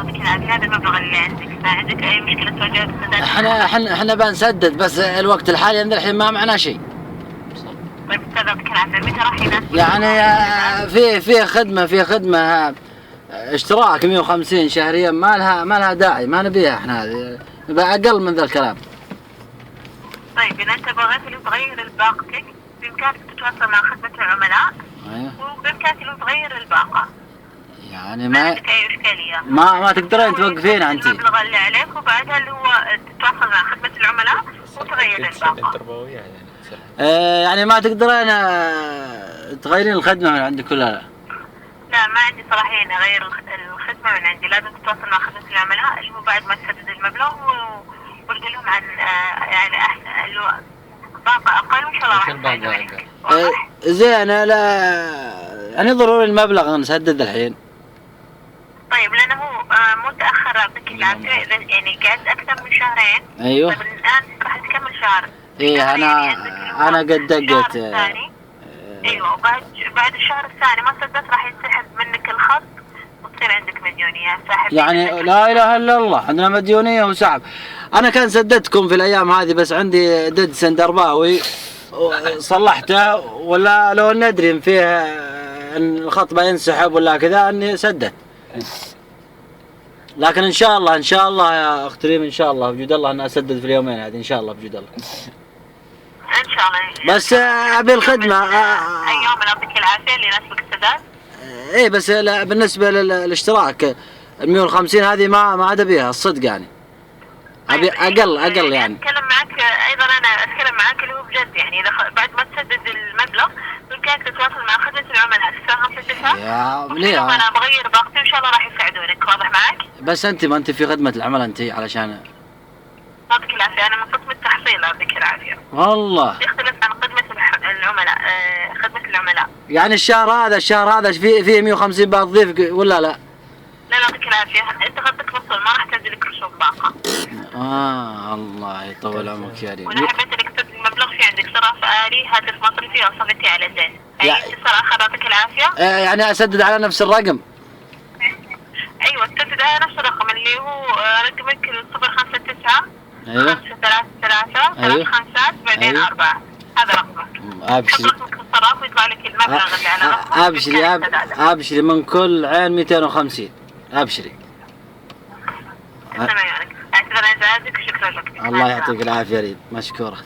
يعطيك العافية. هذا المبلغ اللي عندك، ما عندك أي مشكلة تواجه السداد؟ احنا بنسدد، بس الوقت الحالي عند الحين ما معنا شيء. طيب أستاذ يعطيك العافية، متى راح يناسبك؟ يعني في خدمة اشتراك 150 شهريا، ما لها داعي، ما نبيها احنا هذه، نبي اقل من ذا الكلام. طيب إذا أنت بغيت اللي تغير باقتك بإمكانك تتواصل مع خدمة العملاء. ايوه. وبإمكانك اللي تغير الباقة. يعني ما عندك أي إشكالية. ما تقدرين توقفين انت. المبلغ اللي عليك وبعدها اللي هو تتواصل مع خدمة العملاء وتغير الباقة. يعني ما تقدرين تغيرين الخدمة من عندك ولا لا؟ لا، ما عندي صلاحية إني أغير الخدمة من عندي، لازم تتواصل مع خدمة العملاء اللي هو بعد ما تسدد المبلغ وتقول لهم عن يعني أحسن اللي هو باقة أقل وإن شاء الله راح يساعدوا عليك. زين. لا يعني ضروري المبلغ نسدد الحين. طيب لأنه هو متأخر يعطيك العافية، يعني قعدت أكثر من شهرين. أيوه. طيب الآن راح تكمل شهر. إيه أنا قد دقيت. ايوه، بعد الشهر الثاني ما سددت راح ينسحب منك الخط وتصير عندك مديونيه ساحب. يعني لا اله الا الله، عندنا مديونيه وسحب. انا كان سددتكم في الايام هذه، بس عندي ددسن درباوي صلحته، ولا لو ندري ان فيه ان الخط بينسحب ولا كذا اني سددت. لكن ان شاء الله يا اخت ريم، ان شاء الله بوجود الله اني اسدد في اليومين هذه، ان شاء الله بوجود الله. ان شاء الله. بس ابي الخدمه. ايام يعطيك العافيه اللي يناسبك السداد. ايه بس بالنسبه للاشتراك 150 هذه ما عاد ابيها الصدق، يعني ابي اقل يعني. اتكلم معك ايضا، انا اتكلم معك اللي هو بجد، يعني اذا بعد ما تسدد المبلغ بامكانك تتواصل مع خدمه العملاء تفهم سددها. يا ليه؟ انا بغير باقتي وان شاء الله راح يساعدونك. واضح معك؟ بس ما انت في خدمه العملاء انت، علشان يعطيك العافيه. انا من قسم التحصيل يعطيك العافيه. والله يختلف عن خدمه العملاء. خدمه العملاء يعني الشهر هذا فيه 150 باقة تضيف ولا لا؟ لا يعطيك العافيه، انت خطك وصل، ما راح تنزل لك رسوم باقه. الله يطول عمرك يا ريم. واذا حبيت انك تسدد المبلغ في عندك صرف آلي، هاتف مصرفي او صفتي على زين. اي اتصال اخر يعطيك العافيه. يعني اسدد على نفس الرقم؟ ايوه تسدد على نفس الرقم اللي هو رقمك 059 ايوه 533 3 5 بعدين 4. هذا رقمك. ابشري. رقمك الصراف ويطلع لك المبلغ اللي على رقمك. ابشري من كل عين 250. ابشري. تمام. اعتذر عن ازعاجك وشكرا لك. الله يعطيك العافيه يا ريم، مشكوره.